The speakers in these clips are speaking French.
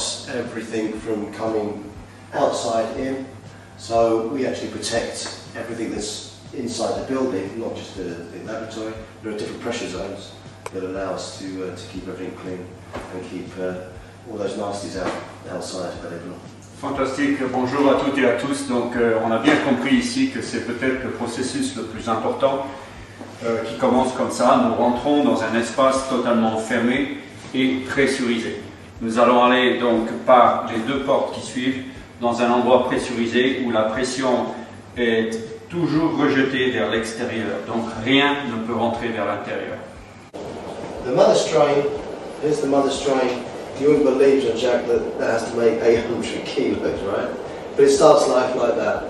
stops everything from coming outside in. So we actually protect everything that's inside the building, not just the laboratory. There are different pressure zones that allow us to keep everything clean and keep all those nasties outside available. Fantastique, bonjour à toutes et à tous. Donc on a bien compris ici que c'est peut-être le processus le plus important qui commence comme ça. Nous rentrons dans un espace totalement fermé et pressurisé. Nous allons aller donc par les deux portes qui suivent dans un endroit pressurisé où la pression est toujours rejetée vers l'extérieur. Donc rien ne peut rentrer vers l'intérieur. The mother strain, here's the mother strain. You wouldn't believe, Jean-Jacques, that has to make 800 kilos, right? But it starts life like that.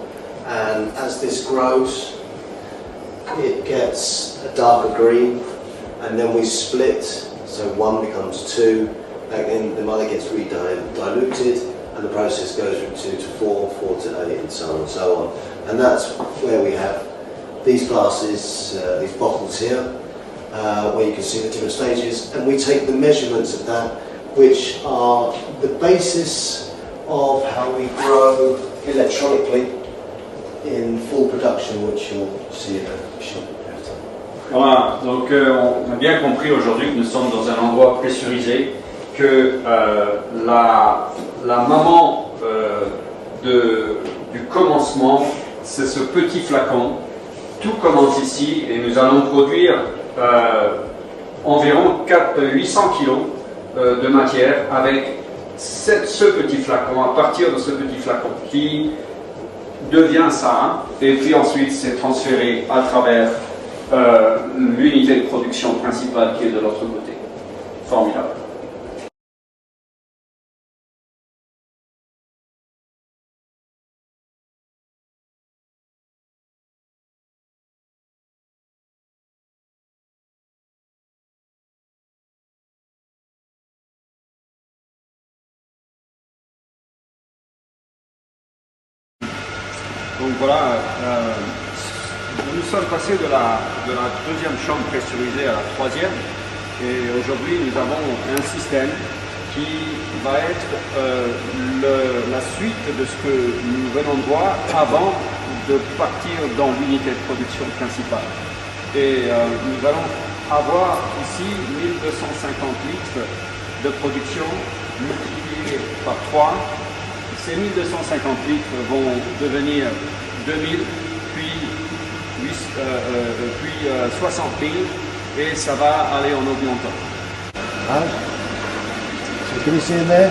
And as this grows, it gets a darker green, and then we split, so one becomes two, and then the mother gets diluted, and the process goes from 2 to 4, 4 to 8, and so on and so on. And that's where we have these glasses, these bottles here, where you can see the different stages, and we take the measurements of that, which are the basis of how we grow electronically in full production, which you'll see in a short period of time. Voilà, donc on a bien compris aujourd'hui que nous sommes dans un endroit pressurisé, que la maman du commencement, c'est ce petit flacon. Tout commence ici et nous allons produire environ 800 kg de matière avec ce petit flacon, à partir de ce petit flacon qui devient ça, et puis ensuite c'est transféré à travers l'unité de production principale qui est de l'autre côté. Formidable. Donc voilà, nous sommes passés de la deuxième chambre pressurisée à la troisième, et aujourd'hui nous avons un système qui va être la suite de ce que nous venons de voir avant de partir dans l'unité de production principale. Et nous allons avoir ici 1250 litres de production multipliés par 3. Ces 1250 litres vont devenir 2000, puis 60 000, et ça va aller en augmentant. So can you see in there?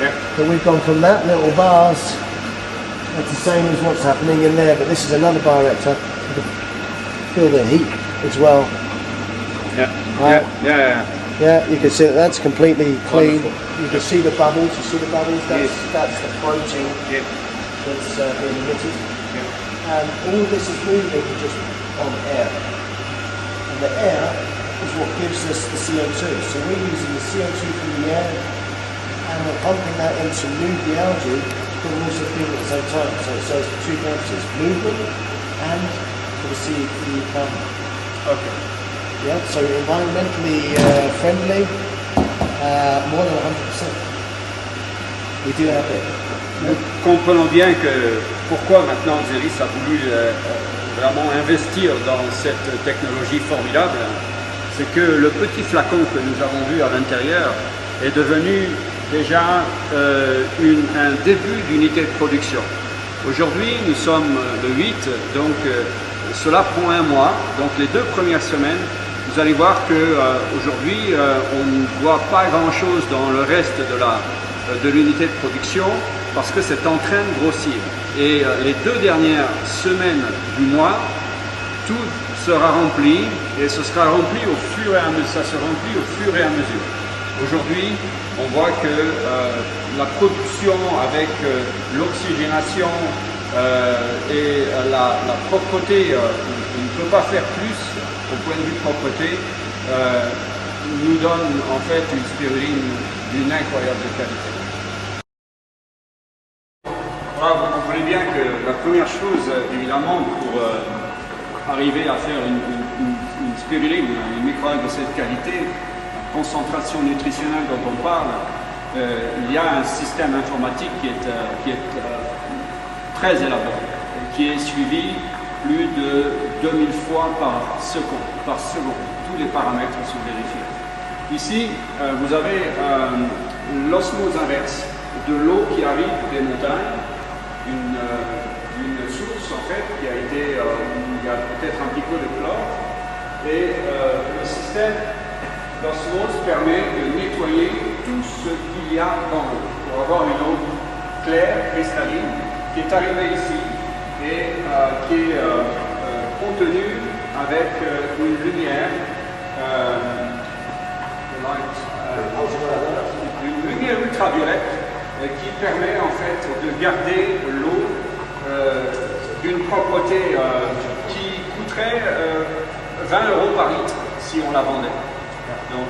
Yeah. So we've gone from that little bars, that's the same as what's happening in there, but this is another bioreactor. You can feel the heat as well. Yeah, Right. yeah. Yeah, you can see that that's completely clean. Wonderful. You can see the bubbles. You see the bubbles? Yes. That's the protein Yeah. that's being emitted. Yeah. And all this is moving just on air. And the air is what gives us the CO2. So we're using the CO2 from the air and we're pumping that in to move the algae, but we're also feeding at the same time. So it serves for two purposes, movement and for the CE carbon. Okay. Yeah, so environmentally friendly, more than 100%. We do have it. Nous comprenons bien que pourquoi maintenant Xeris a voulu vraiment investir dans cette technologie formidable, c'est que le petit flacon que nous avons vu à l'intérieur est devenu déjà un début d'unité de production. Aujourd'hui, nous sommes le 8, donc cela prend un mois, donc les 2 premières semaines, vous allez voir qu'aujourd'hui, on ne voit pas grand-chose dans le reste de l'unité de production parce que c'est en train de grossir. Et les 2 dernières semaines du mois, tout sera rempli et ce sera rempli au fur et à mesure. Ça se remplit au fur et à mesure. Aujourd'hui, on voit que la production avec l'oxygénation et la propreté, on ne peut pas faire plus au point de vue propreté, nous donne en fait une spiruline d'une incroyable qualité. Voilà, vous comprenez bien que la première chose, évidemment, pour arriver à faire une spiruline, une microalgue de cette qualité, la concentration nutritionnelle dont on parle, il y a un système informatique qui est très élaboré, qui est suivi plus de 2000 fois par seconde. Tous les paramètres sont vérifiés. Ici, vous avez l'osmose inverse de l'eau qui arrive des montagnes, une source en fait qui a été, il y a peut-être un petit peu de chlore, et le système d'osmose permet de nettoyer tout ce qu'il y a dans l'eau pour avoir une eau claire, cristalline, qui est arrivée ici et qui est contenue avec une lumière, une lumière ultraviolette qui permet en fait de garder l'eau d'une propreté qui coûterait 20 € par litre si on la vendait. Donc